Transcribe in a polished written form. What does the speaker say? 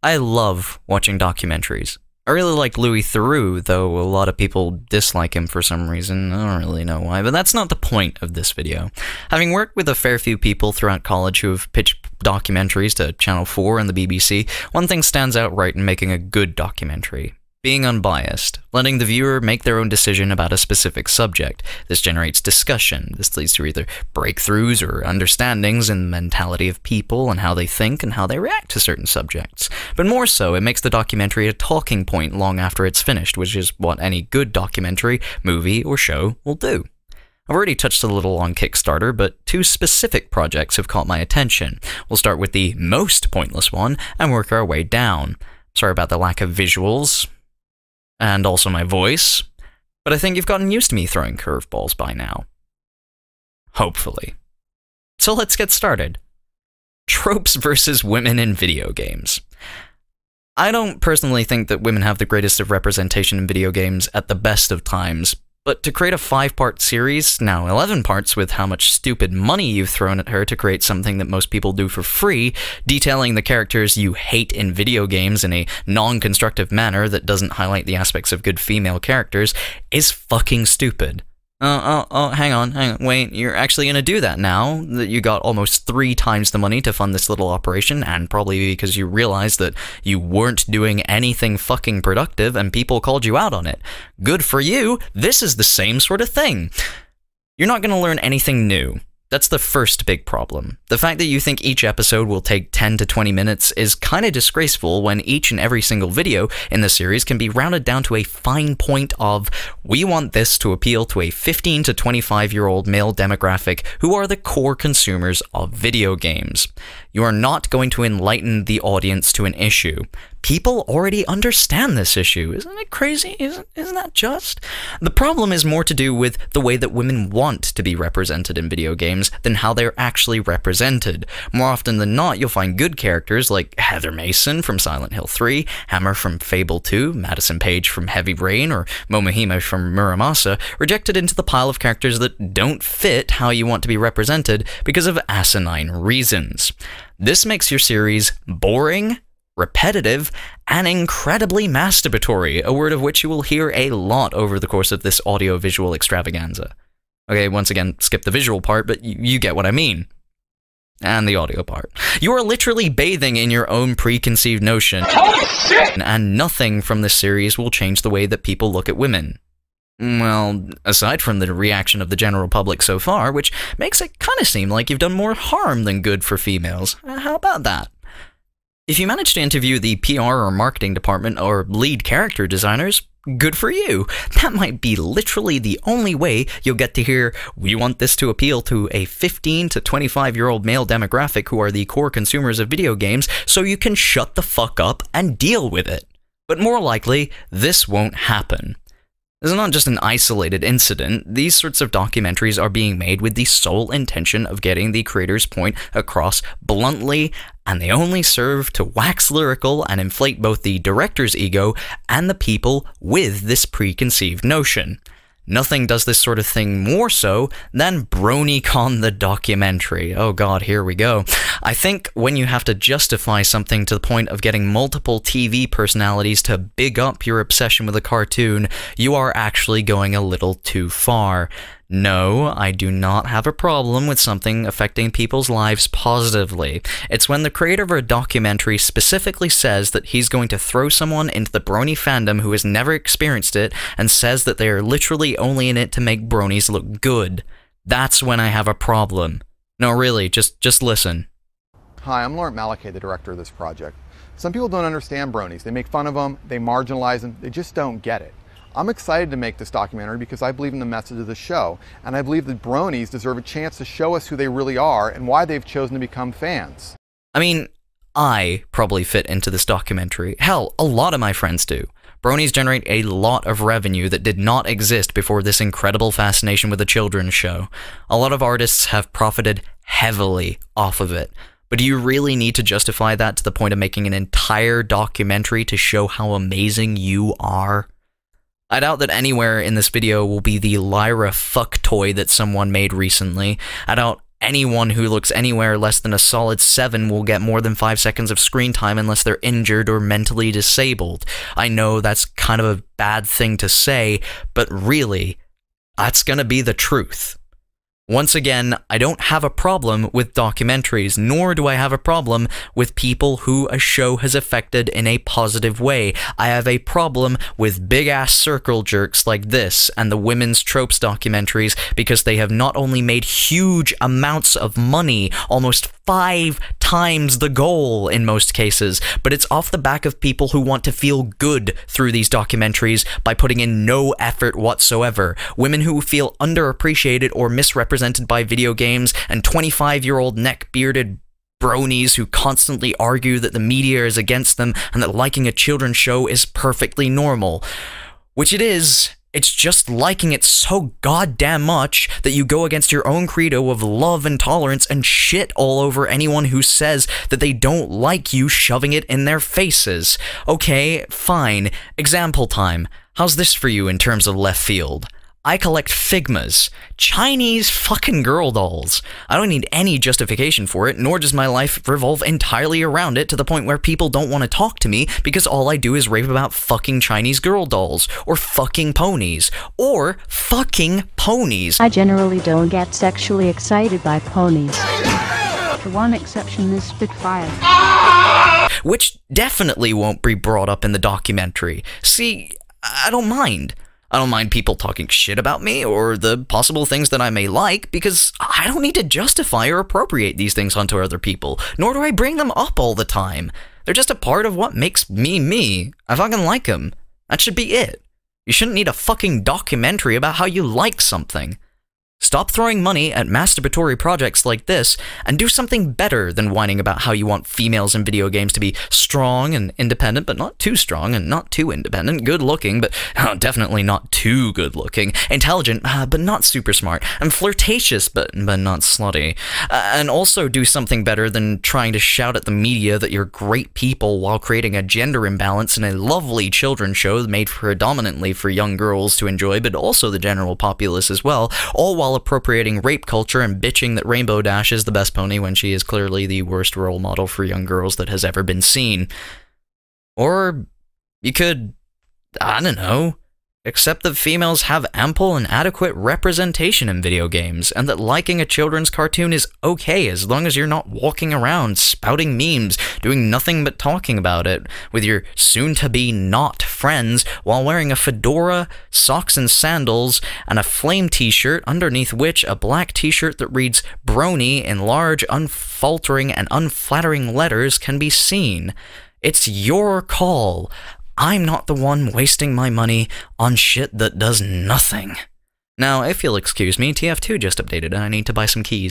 I love watching documentaries. I really like Louis Theroux, though a lot of people dislike him for some reason. I don't really know why, but that's not the point of this video. Having worked with a fair few people throughout college who have pitched documentaries to Channel 4 and the BBC, one thing stands out right in making a good documentary. Being unbiased, letting the viewer make their own decision about a specific subject. This generates discussion. This leads to either breakthroughs or understandings in the mentality of people and how they think and how they react to certain subjects. But more so, it makes the documentary a talking point long after it's finished, which is what any good documentary, movie, or show will do. I've already touched a little on Kickstarter, but two specific projects have caught my attention. We'll start with the most pointless one and work our way down. Sorry about the lack of visuals. And also my voice, but I think you've gotten used to me throwing curveballs by now. Hopefully. So let's get started. Tropes versus women in video games. I don't personally think that women have the greatest of representation in video games at the best of times, but to create a 5-part series, now 11 parts with how much stupid money you've thrown at her to create something that most people do for free, detailing the characters you hate in video games in a non-constructive manner that doesn't highlight the aspects of good female characters, is fucking stupid. Hang on, wait, you're actually gonna do that now that you got almost 3 times the money to fund this little operation, and probably because you realized that you weren't doing anything fucking productive and people called you out on it. Good for you, this is the same sort of thing. You're not gonna learn anything new. That's the first big problem. The fact that you think each episode will take 10 to 20 minutes is kinda disgraceful when each and every single video in the series can be rounded down to a fine point of, we want this to appeal to a 15 to 25-year-old male demographic who are the core consumers of video games. You are not going to enlighten the audience to an issue. People already understand this issue. Isn't it crazy? Isn't that just? The problem is more to do with the way that women want to be represented in video games than how they're actually represented. More often than not, you'll find good characters like Heather Mason from Silent Hill 3, Hammer from Fable 2, Madison Page from Heavy Rain, or Momohime from Muramasa rejected into the pile of characters that don't fit how you want to be represented because of asinine reasons. This makes your series boring, repetitive, and incredibly masturbatory, a word of which you will hear a lot over the course of this audio-visual extravaganza. Okay, once again, skip the visual part, but you get what I mean. And the audio part. You are literally bathing in your own preconceived notion, and nothing from this series will change the way that people look at women. Well, aside from the reaction of the general public so far, which makes it kind of seem like you've done more harm than good for females. How about that? If you manage to interview the PR or marketing department or lead character designers, good for you. That might be literally the only way you'll get to hear, we want this to appeal to a 15 to 25-year-old male demographic who are the core consumers of video games, so you can shut the fuck up and deal with it. But more likely, this won't happen. This is not just an isolated incident. These sorts of documentaries are being made with the sole intention of getting the creator's point across bluntly, and they only serve to wax lyrical and inflate both the director's ego and the people with this preconceived notion. Nothing does this sort of thing more so than BronyCon the documentary. Oh god, here we go. I think when you have to justify something to the point of getting multiple TV personalities to big up your obsession with a cartoon, you are actually going a little too far. No, I do not have a problem with something affecting people's lives positively. It's when the creator of a documentary specifically says that he's going to throw someone into the brony fandom who has never experienced it and says that they are literally only in it to make bronies look good. That's when I have a problem. No, really, just listen. Hi, I'm Laurent Malaké, the director of this project. Some people don't understand bronies. They make fun of them, they marginalize them, they just don't get it. I'm excited to make this documentary because I believe in the message of the show, and I believe that bronies deserve a chance to show us who they really are and why they've chosen to become fans. I mean, I probably fit into this documentary. Hell, a lot of my friends do. Bronies generate a lot of revenue that did not exist before this incredible fascination with a children's show. A lot of artists have profited heavily off of it. But do you really need to justify that to the point of making an entire documentary to show how amazing you are? I doubt that anywhere in this video will be the Lyra fuck toy that someone made recently. I doubt anyone who looks anywhere less than a solid 7 will get more than 5 seconds of screen time unless they're injured or mentally disabled. I know that's kind of a bad thing to say, but really, that's gonna be the truth. Once again, I don't have a problem with documentaries, nor do I have a problem with people who a show has affected in a positive way. I have a problem with big-ass circle jerks like this and the women's tropes documentaries because they have not only made huge amounts of money, almost 5 times the goal in most cases, but it's off the back of people who want to feel good through these documentaries by putting in no effort whatsoever. Women who feel underappreciated or misrepresented by video games, and 25-year-old neck-bearded bronies who constantly argue that the media is against them and that liking a children's show is perfectly normal. Which it is. It's just liking it so goddamn much that you go against your own credo of love and tolerance and shit all over anyone who says that they don't like you, shoving it in their faces. Okay, fine. Example time. How's this for you in terms of left field? I collect Figmas, Chinese fucking girl dolls. I don't need any justification for it, nor does my life revolve entirely around it to the point where people don't want to talk to me because all I do is rave about fucking Chinese girl dolls, or fucking ponies, or fucking ponies. I generally don't get sexually excited by ponies. The one exception is Spitfire. Which definitely won't be brought up in the documentary. See, I don't mind. I don't mind people talking shit about me or the possible things that I may like because I don't need to justify or appropriate these things onto other people, nor do I bring them up all the time. They're just a part of what makes me me. I fucking like them. That should be it. You shouldn't need a fucking documentary about how you like something. Stop throwing money at masturbatory projects like this, and do something better than whining about how you want females in video games to be strong and independent, but not too strong and not too independent, good-looking, but definitely not too good-looking, intelligent, but not super smart, and flirtatious, but not slutty. And also do something better than trying to shout at the media that you're great people while creating a gender imbalance in a lovely children's show made predominantly for young girls to enjoy, but also the general populace as well, all while appropriating rape culture and bitching that Rainbow Dash is the best pony when she is clearly the worst role model for young girls that has ever been seen. Or you could, I don't know, accept that females have ample and adequate representation in video games, and that liking a children's cartoon is okay as long as you're not walking around spouting memes, doing nothing but talking about it with your soon-to-be not friends while wearing a fedora, socks and sandals, and a flame t-shirt underneath which a black t-shirt that reads Brony in large, unfaltering, and unflattering letters can be seen. It's your call. I'm not the one wasting my money on shit that does nothing. Now, if you'll excuse me, TF2 just updated and I need to buy some keys.